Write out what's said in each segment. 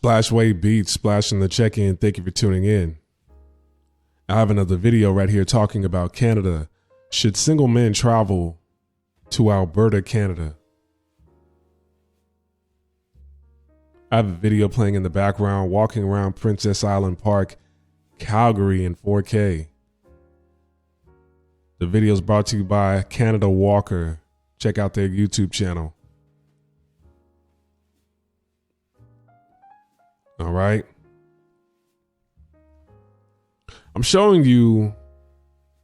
Splashway Beats, splashing the check-in. Thank you for tuning in. I have another video right here talking about Canada. Should single men travel to Alberta, Canada? I have a video playing in the background, walking around Princess Island Park, Calgary in 4K. The video is brought to you by Canada Walker. Check out their YouTube channel. All right. I'm showing you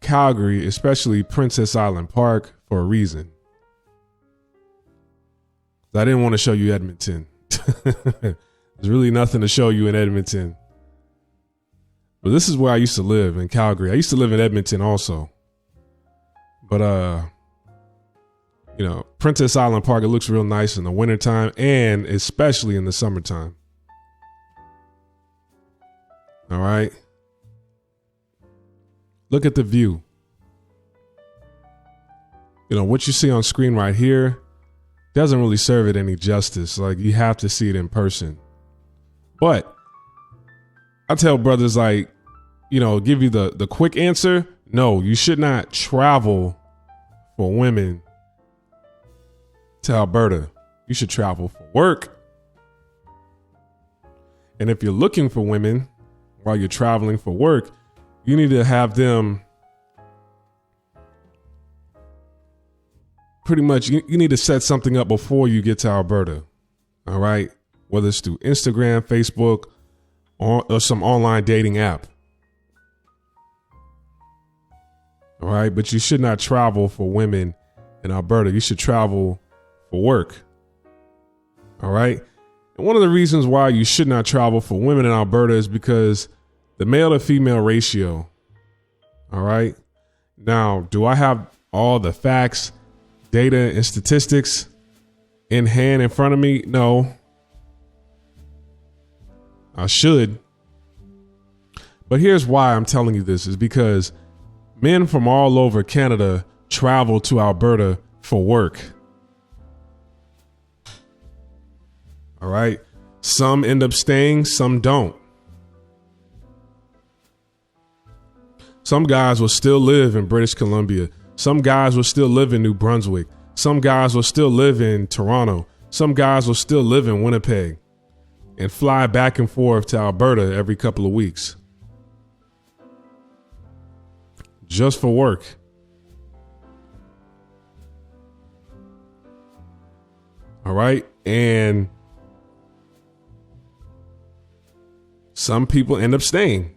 Calgary, especially Princess Island Park, for a reason. I didn't want to show you Edmonton. There's really nothing to show you in Edmonton. But this is where I used to live, in Calgary. I used to live in Edmonton also. But, Princess Island Park, it looks real nice in the wintertime and especially in the summertime. All right. Look at the view. What you see on screen right here doesn't really serve it any justice. Like, you have to see it in person. But I tell brothers, give you the quick answer. No, you should not travel for women to Alberta. You should travel for work. And if you're looking for women while you're traveling for work, you need to have them pretty much, you need to set something up before you get to Alberta. All right. Whether it's through Instagram, Facebook, or some online dating app. All right. But you should not travel for women in Alberta. You should travel for work. All right. And one of the reasons why you should not travel for women in Alberta is because the male to female ratio. All right. Now, do I have all the facts, data, and statistics in hand in front of me? No. I should. But here's why I'm telling you this is because men from all over Canada travel to Alberta for work. All right. Some end up staying, some don't. Some guys will still live in British Columbia. Some guys will still live in New Brunswick. Some guys will still live in Toronto. Some guys will still live in Winnipeg and fly back and forth to Alberta every couple of weeks. Just for work. All right. And some people end up staying.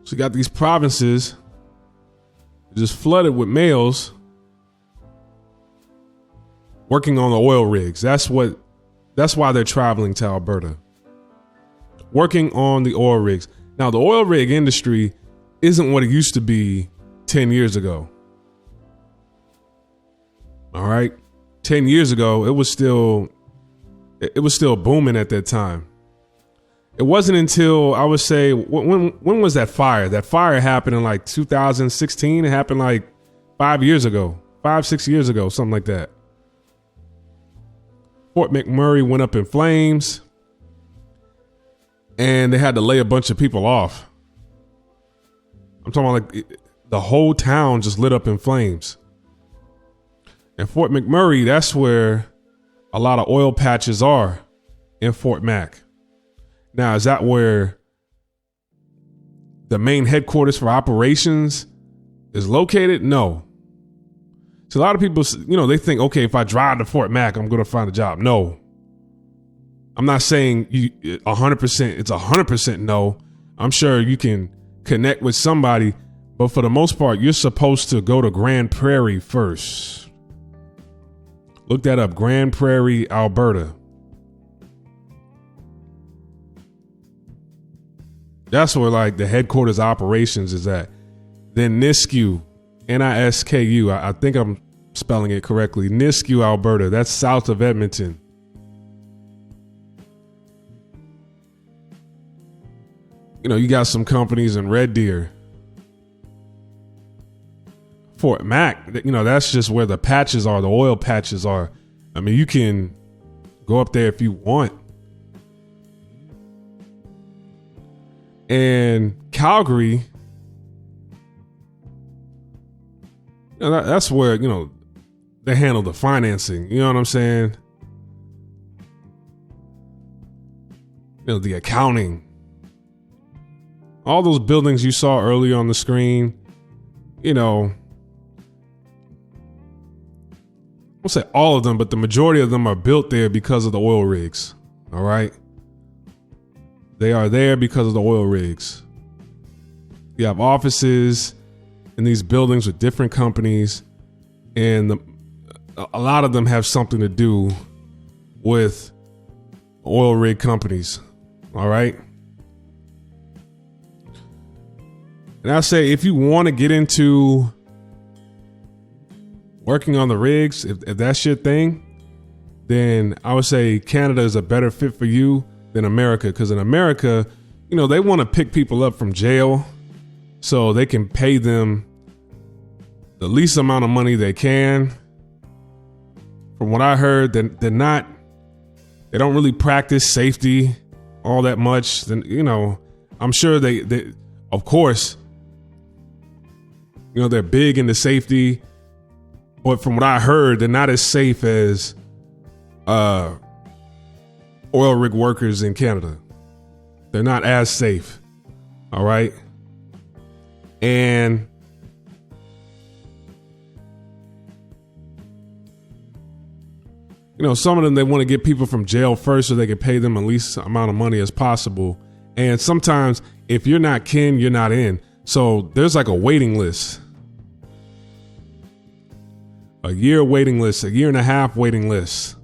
So you got these provinces just flooded with males working on the oil rigs. That's why they're traveling to Alberta. Working on the oil rigs. Now, the oil rig industry isn't what it used to be 10 years ago. All right. 10 years ago, it was still booming at that time. It wasn't until, I would say, when was that fire? That fire happened in like 2016. It happened like 6 years ago, something like that. Fort McMurray went up in flames and they had to lay a bunch of people off. I'm talking about like the whole town just lit up in flames. And Fort McMurray, that's where a lot of oil patches are in Fort Mac. Now, is that where the main headquarters for operations is located? No. So a lot of people, they think, okay, if I drive to Fort Mac, I'm going to find a job. No. I'm not saying 100%. It's 100% no. I'm sure you can connect with somebody, but for the most part, you're supposed to go to Grand Prairie first. Look that up, Grand Prairie, Alberta. That's where like the headquarters operations is at. Then Nisku, Nisku. I think I'm spelling it correctly. Nisku, Alberta. That's south of Edmonton. You got some companies in Red Deer. Fort Mac, that's just where the patches are, the oil patches are. I mean, you can go up there if you want. And Calgary, that's where, they handle the financing. You know what I'm saying? The accounting. All those buildings you saw earlier on the screen, I won't say all of them, but the majority of them are built there because of the oil rigs. All right. They are there because of the oil rigs. You have offices in these buildings with different companies, and a lot of them have something to do with oil rig companies. All right. And I say, if you want to get into working on the rigs, if that's your thing, then I would say Canada is a better fit for you than America. Because in America, they want to pick people up from jail so they can pay them the least amount of money they can. From what I heard, they don't really practice safety all that much. Then, I'm sure they of course, they're big into safety, but from what I heard, they're not as safe as oil rig workers in Canada. They're not as safe. All right. And some of them, they want to get people from jail first so they can pay them the least amount of money as possible. And sometimes if you're not kin, you're not in. So there's like a waiting list. A year waiting list, a year and a half waiting list.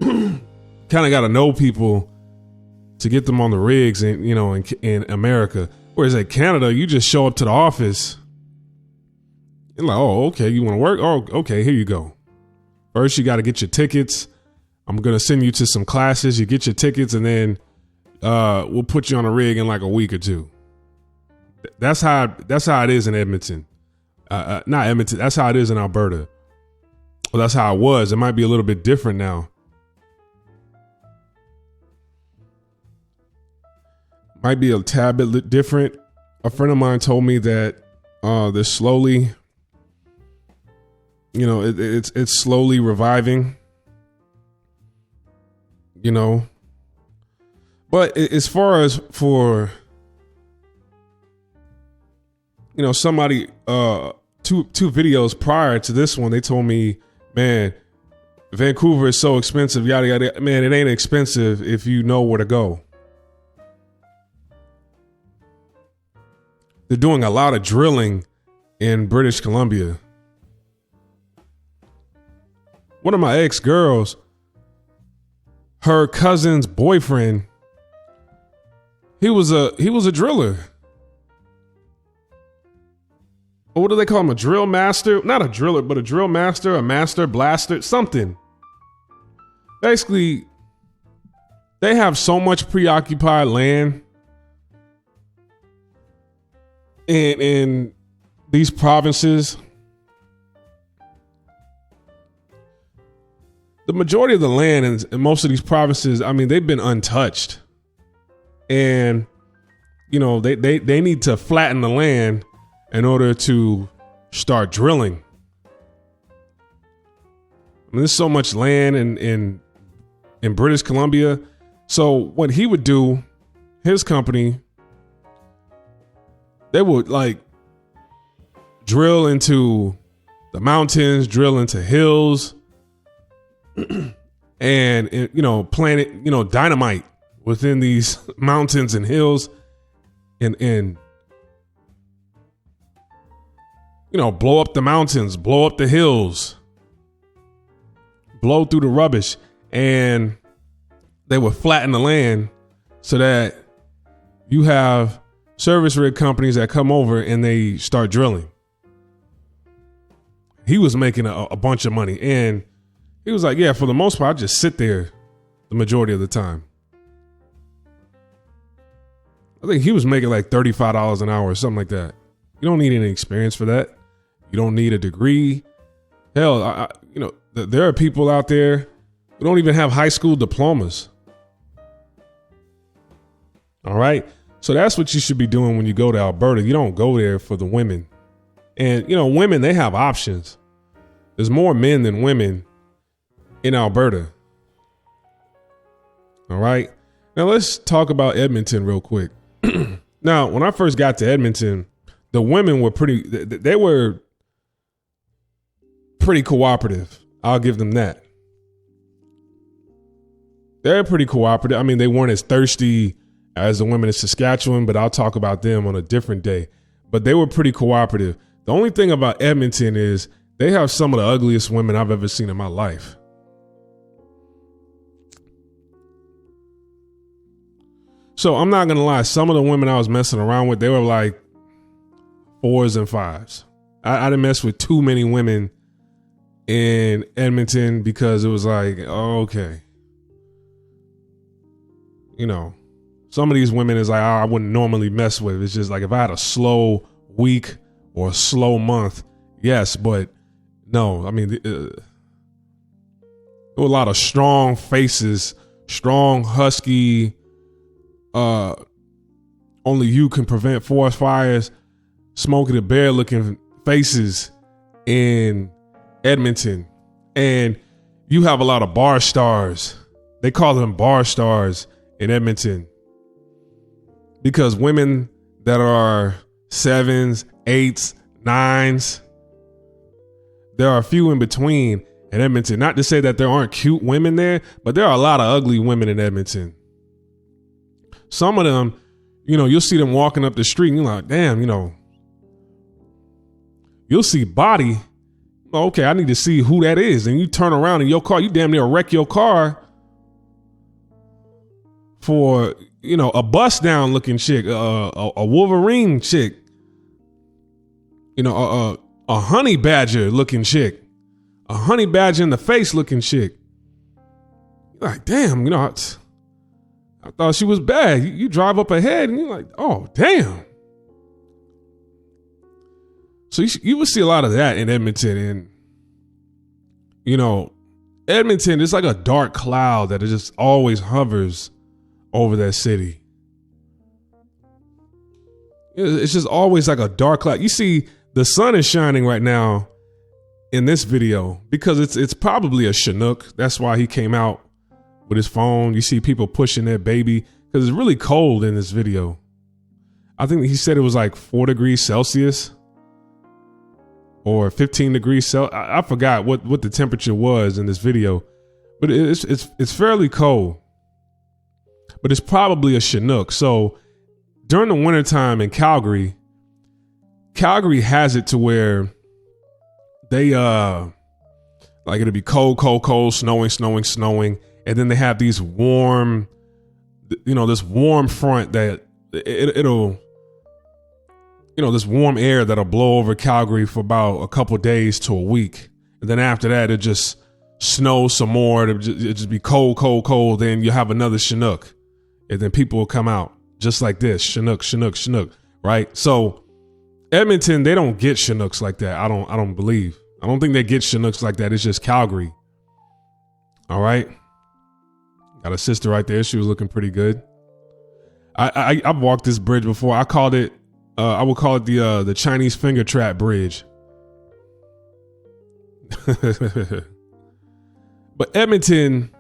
Kind of got to know people to get them on the rigs in America. Whereas at Canada, you just show up to the office. You're like, oh, okay, you want to work? Oh, okay, here you go. First, you got to get your tickets. I'm going to send you to some classes. You get your tickets, and then we'll put you on a rig in like a week or two. That's how it is in Edmonton. Not Edmonton. That's how it is in Alberta. Well, that's how it was. It might be a little bit different now. Might be a tad bit different. A friend of mine told me that they're slowly, it's slowly reviving. But as far as for, somebody, two videos prior to this one, they told me, man, Vancouver is so expensive, yada, yada. Man, it ain't expensive if you know where to go. They're doing a lot of drilling in British Columbia. One of my ex-girls, her cousin's boyfriend, he was a driller. What do they call him? A drill master? Not a driller, but a drill master, a master blaster, something. Basically, they have so much preoccupied land in these provinces. The majority of the land in most of these provinces, I mean, they've been untouched. And, they need to flatten the land in order to start drilling. I mean, there's so much land in British Columbia. So what he would do, his company, they would like drill into the mountains, drill into hills, and plant it, dynamite within these mountains and hills, and blow up the mountains, blow up the hills, blow through the rubbish, and they would flatten the land so that you have service rig companies that come over and they start drilling. He was making a bunch of money, and he was like, yeah, for the most part, I just sit there the majority of the time. I think he was making like $35 an hour or something like that. You don't need any experience for that. You don't need a degree. Hell, there are people out there who don't even have high school diplomas. All right. So that's what you should be doing when you go to Alberta. You don't go there for the women. And, women, they have options. There's more men than women in Alberta. All right. Now let's talk about Edmonton real quick. Now, when I first got to Edmonton, the women were they were pretty cooperative. I'll give them that. They're pretty cooperative. I mean, they weren't as thirsty as the women in Saskatchewan, but I'll talk about them on a different day. But they were pretty cooperative. The only thing about Edmonton is they have some of the ugliest women I've ever seen in my life. So I'm not going to lie. Some of the women I was messing around with, they were like 4s and 5s. I didn't mess with too many women in Edmonton because it was like, oh, okay. Some of these women is like, I wouldn't normally mess with. It's just like if I had a slow week or a slow month, yes, but no. I mean, there were a lot of strong faces, strong, husky, only you can prevent forest fires, Smokey the Bear looking faces in Edmonton. And you have a lot of bar stars. They call them bar stars in Edmonton because women that are 7s, 8s, 9s, there are a few in between in Edmonton. Not to say that there aren't cute women there, but there are a lot of ugly women in Edmonton. Some of them, you'll see them walking up the street and you're like, damn, you'll see body. Okay, I need to see who that is. And you turn around in your car, you damn near wreck your car for, a bust down looking chick, a Wolverine chick, a honey badger looking chick, a honey badger in the face looking chick. You're like, damn, I thought she was bad. You drive up ahead and you're like, oh, damn. So you would see a lot of that in Edmonton. And, Edmonton is like a dark cloud that just always hovers over that city. It's just always like a dark cloud. You see, the sun is shining right now in this video because it's probably a Chinook. That's why he came out with his phone. You see people pushing their baby because it's really cold in this video. I think he said it was like 4 degrees Celsius or 15 degrees Celsius. I forgot what the temperature was in this video, but it's fairly cold. But it's probably a Chinook. So during the wintertime in Calgary has it to where they like it'll be cold, snowing. And then they have these warm, this warm front that it'll, this warm air that'll blow over Calgary for about a couple days to a week. And then after that, it just snows some more. It'll just be cold. Then you have another Chinook. And then people will come out just like this, Chinook, right? So Edmonton, they don't get Chinooks like that. I don't believe. I don't think they get Chinooks like that. It's just Calgary. All right. Got a sister right there. She was looking pretty good. I've walked this bridge before. I would call it the Chinese finger trap bridge. But Edmonton,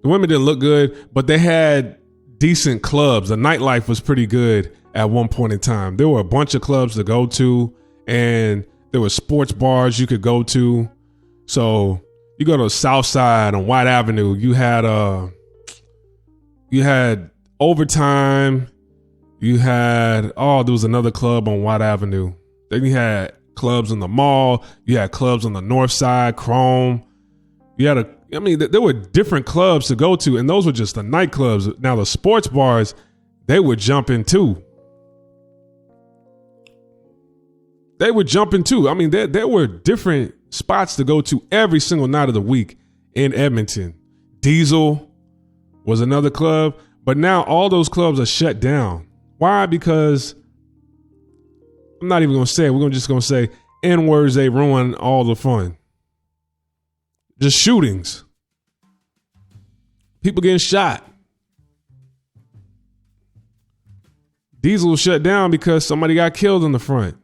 the women didn't look good, but they had decent clubs. The nightlife was pretty good at one point in time. There were a bunch of clubs to go to, and there were sports bars you could go to. So you go to the South Side on White Avenue, you had Overtime. There was another club on White Avenue. Then you had clubs in the mall. You had clubs on the North Side, Chrome. There were different clubs to go to, and those were just the nightclubs. Now the sports bars, they would jump in too. There were different spots to go to every single night of the week in Edmonton. Diesel was another club, but now all those clubs are shut down. Why? Because I'm not even going to say it. We're just going to say N-words, they ruin all the fun. Just shootings. People getting shot. Diesel shut down because somebody got killed in the front.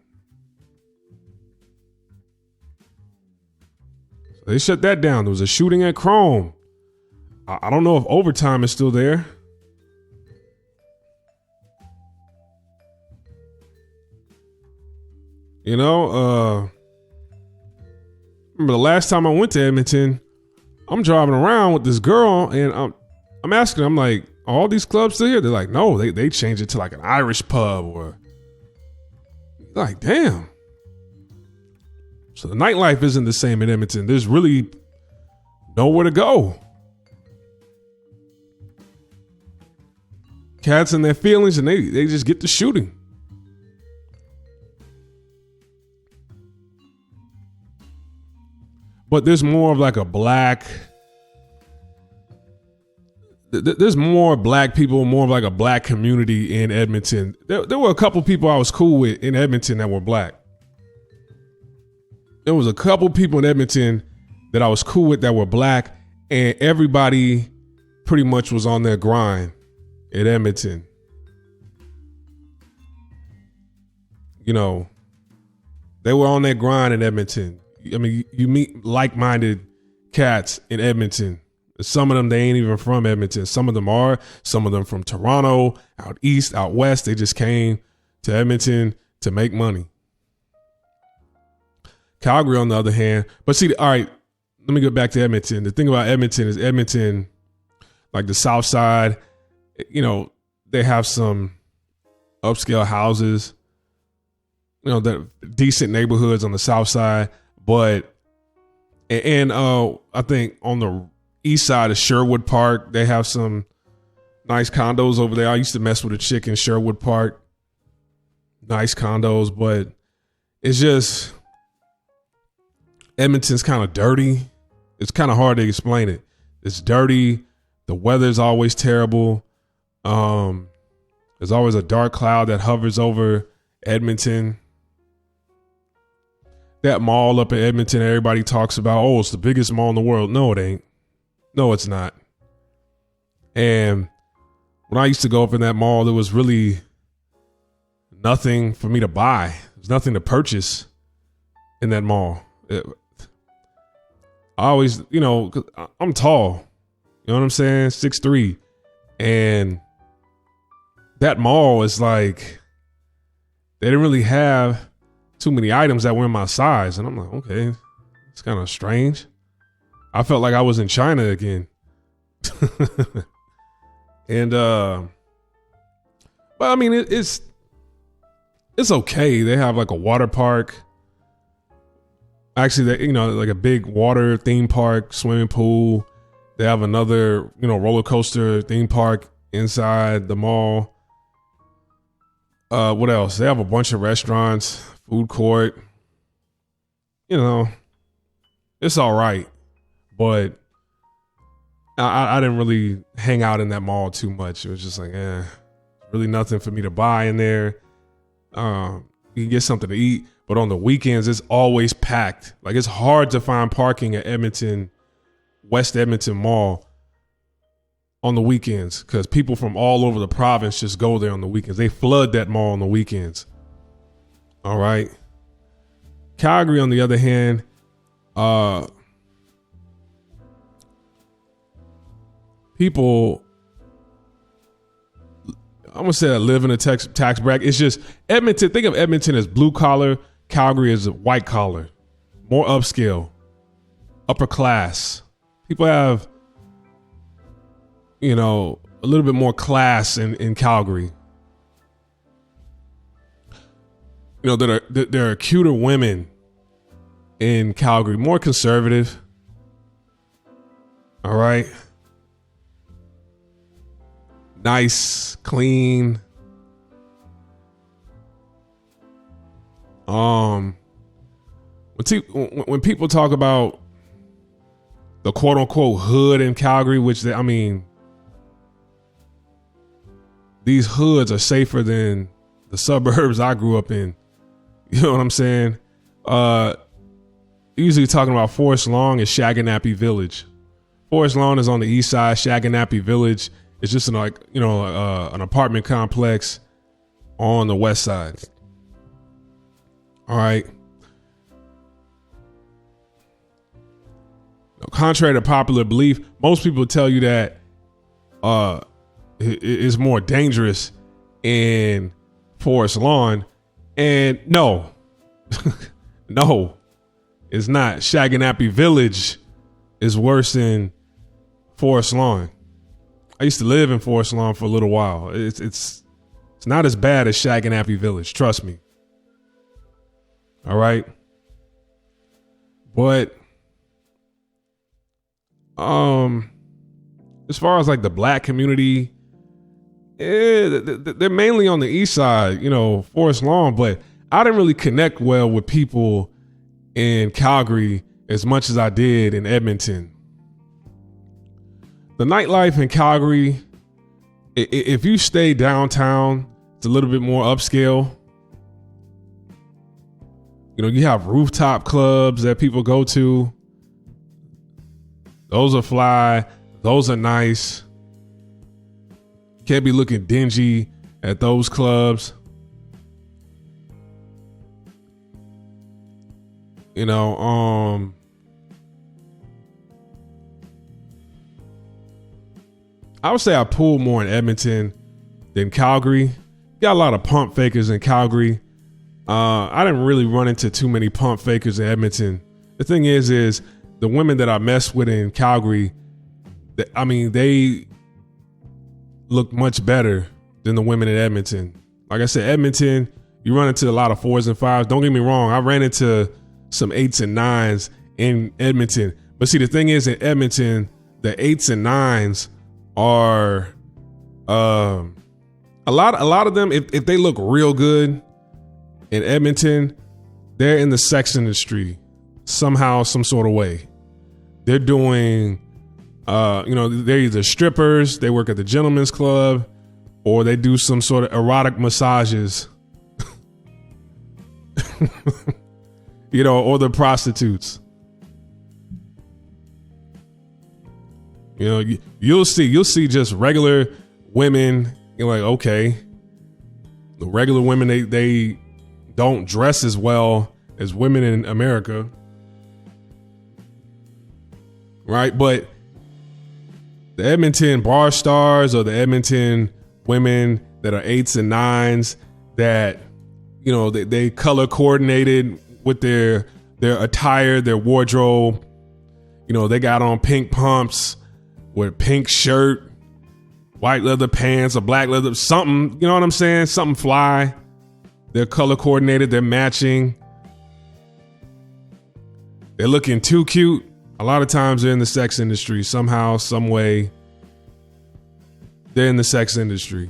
So they shut that down. There was a shooting at Chrome. I don't know if overtime is still there. Remember the last time I went to Edmonton, I'm driving around with this girl and I'm asking her, I'm like, are all these clubs still here? They're like, no, they changed it to like an Irish pub or like, damn. So the nightlife isn't the same in Edmonton. There's really nowhere to go. Cats in their feelings and they just get to shooting. But there's more of like a there's more black people, more of like a black community in Edmonton. There were a couple people I was cool with in Edmonton that were black. There was a couple people in Edmonton that I was cool with that were black, and everybody pretty much was on their grind in Edmonton. They were on their grind in Edmonton. I mean, you meet like-minded cats in Edmonton. Some of them, they ain't even from Edmonton. Some of them are. Some of them from Toronto, out east, out west. They just came to Edmonton to make money. Calgary, on the other hand. But see, all right, let me get back to Edmonton. The thing about Edmonton is Edmonton, like the South Side, they have some upscale houses, that decent neighborhoods on the South Side. But, and I think on the east side of Sherwood Park, they have some nice condos over there. I used to mess with a chick in Sherwood Park. Nice condos, but it's just, Edmonton's kind of dirty. It's kind of hard to explain it. It's dirty. The weather's always terrible. There's always a dark cloud that hovers over Edmonton. That mall up in Edmonton, everybody talks about, oh, it's the biggest mall in the world. No, it ain't. No, it's not. And when I used to go up in that mall, there was really nothing for me to buy. There's nothing to purchase in that mall. I always, 'cause I'm tall. You know what I'm saying? 6'3". And that mall is like, they didn't really have too many items that were in my size. And I'm like, okay, it's kind of strange. I felt like I was in China again. And, but I mean, it's okay. They have like a water park. Actually, like a big water theme park, swimming pool. They have another, roller coaster theme park inside the mall. What else? They have a bunch of restaurants, food court. It's all right. But I didn't really hang out in that mall too much. It was just like, really nothing for me to buy in there. You can get something to eat, but on the weekends, it's always packed. Like, it's hard to find parking at West Edmonton Mall on the weekends because people from all over the province just go there on the weekends. They flood that mall on the weekends. All right. Calgary, on the other hand, people, I'm going to say that live in a tax bracket. It's just Edmonton. Think of Edmonton as blue collar. Calgary as white collar, more upscale, upper class. People have, a little bit more class in Calgary. There are cuter women in Calgary, more conservative. All right. Nice, clean. When people talk about the quote unquote hood in Calgary, these hoods are safer than the suburbs I grew up in. You know what I'm saying? Usually talking about Forest Lawn is Shaganappy Village. Forest Lawn is on the east side. Shaganappy Village is just an apartment complex. on the west side. All right. Now, contrary to popular belief, most people tell you that it's more dangerous in Forest Lawn. And no, no, it's not. Shaganappy Village is worse than Forest Lawn. I used to live in Forest Lawn for a little while. It's not as bad as Shaganappy Village. Trust me. All right. But as far as like the black community, they're mainly on the east side, Forest Lawn, but I didn't really connect well with people in Calgary as much as I did in Edmonton. The nightlife in Calgary, if you stay downtown, it's a little bit more upscale. You have rooftop clubs that people go to. Those are fly. Those are nice. Can't be looking dingy at those clubs. I would say I pool more in Edmonton than Calgary. Got a lot of pump fakers in Calgary. I didn't really run into too many pump fakers in Edmonton. The thing is the women that I messed with in Calgary, they look much better than the women in Edmonton. Like I said, Edmonton, you run into a lot of 4s and 5s. Don't get me wrong. I ran into some 8s and 9s in Edmonton. But see, the thing is in Edmonton, the 8s and 9s are a lot of them, if they look real good in Edmonton, they're in the sex industry somehow, some sort of way. They're doing they're either strippers, they work at the gentleman's club, or they do some sort of erotic massages. Or the prostitutes. You'll see just regular women. You're like, okay, the regular women, they don't dress as well as women in America. Right. But the Edmonton bar stars or the Edmonton women that are 8s and 9s that, they color coordinated with their attire, their wardrobe. They got on pink pumps with pink shirt, white leather pants, or black leather, something, you know what I'm saying? Something fly. They're color coordinated. They're matching. They're looking too cute. A lot of times they're in the sex industry somehow, some way. They're in the sex industry.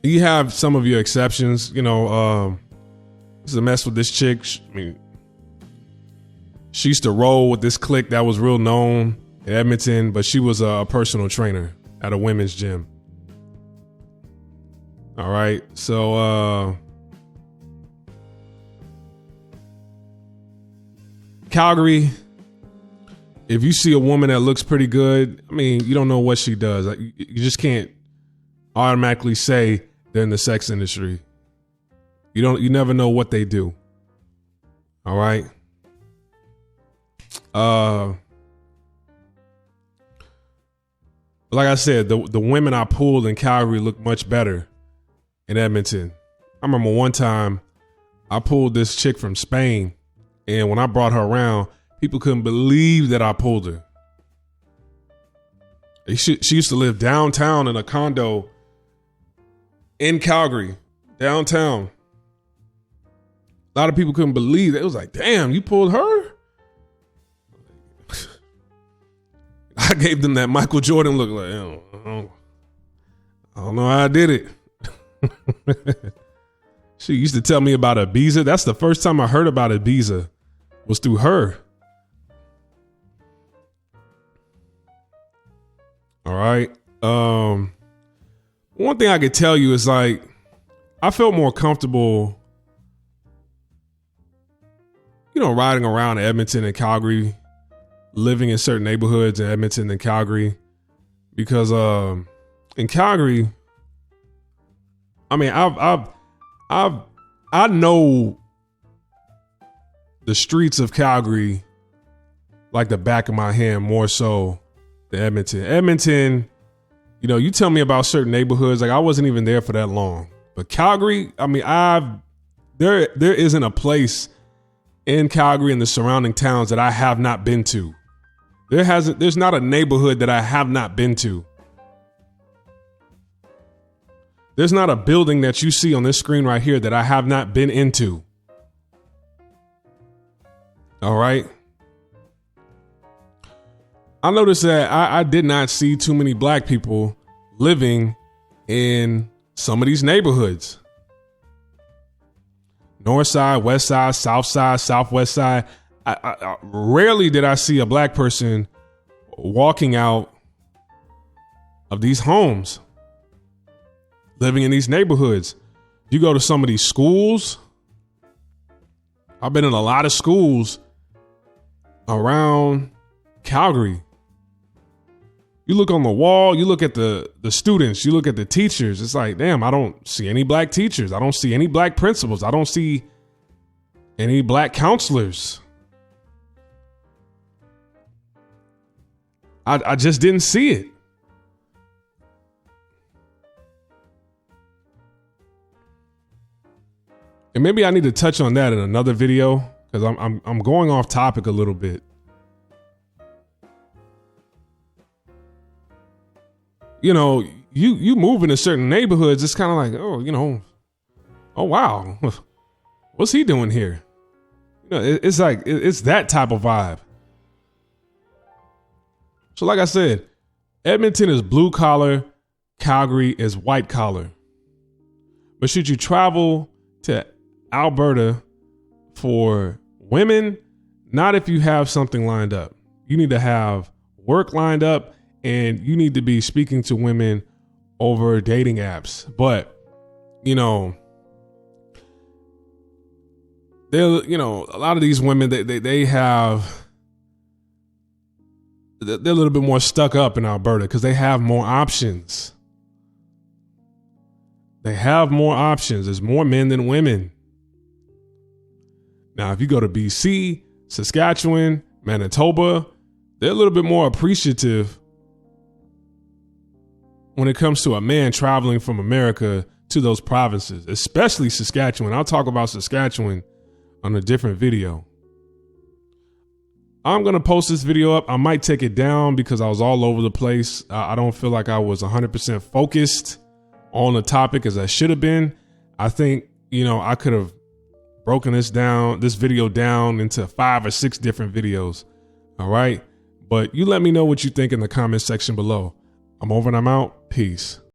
You have some of your exceptions, this is a mess with this chick. She used to roll with this clique that was real known in Edmonton, but she was a personal trainer at a women's gym. All right. So, Calgary, if you see a woman that looks pretty good, you don't know what she does. You just can't automatically say they're in the sex industry. You never know what they do. All right. Like I said, the women I pulled in Calgary look much better in Edmonton. I remember one time I pulled this chick from Spain, and when I brought her around, people couldn't believe that I pulled her. She used to live downtown in a condo in Calgary, downtown. A lot of people couldn't believe it. It was like, damn, you pulled her? I gave them that Michael Jordan look, like, I don't know how I did it. She used to tell me about Ibiza. That's the first time I heard about Ibiza, was through her. All right. One thing I could tell you is like, I felt more comfortable, riding around Edmonton and Calgary, living in certain neighborhoods in Edmonton and Calgary, because in Calgary, I mean, I know the streets of Calgary like the back of my hand, more so than Edmonton. Edmonton, you know, you tell me about certain neighborhoods, like I wasn't even there for that long. But Calgary, I mean, there isn't a place in Calgary and the surrounding towns that I have not been to. There's not a neighborhood that I have not been to. There's not a building that you see on this screen right here that I have not been into. All right. I noticed that I did not see too many black people living in some of these neighborhoods. North side, west side, south side, southwest side. I rarely did I see a black person walking out of these homes, living in these neighborhoods. You go to some of these schools. I've been in a lot of schools around Calgary. You look on the wall, you look at the students, you look at the teachers. It's like, damn, I don't see any black teachers. I don't see any black principals. I don't see any black counselors. I just didn't see it. And maybe I need to touch on that in another video because I'm going off topic a little bit. You know, you move into certain neighborhoods, it's kind of like, oh, you know, oh wow, what's he doing here? You know, it's like it's that type of vibe. So like I said, Edmonton is blue collar, Calgary is white collar. But should you travel to Alberta for women? Not if you have something lined up. You need to have work lined up and you need to be speaking to women over dating apps. But, you know, a lot of these women, they have, they're a little bit more stuck up in Alberta because they have more options. They have more options. There's more men than women. Now, if you go to BC, Saskatchewan, Manitoba, they're a little bit more appreciative when it comes to a man traveling from America to those provinces, especially Saskatchewan. I'll talk about Saskatchewan on a different video. I'm going to post this video up. I might take it down because I was all over the place. I don't feel like I was 100% focused on the topic as I should have been. I think, you know, I could have broken this video down into 5 or 6 different videos. All right. But you let me know what you think in the comment section below. I'm over and I'm out. Peace.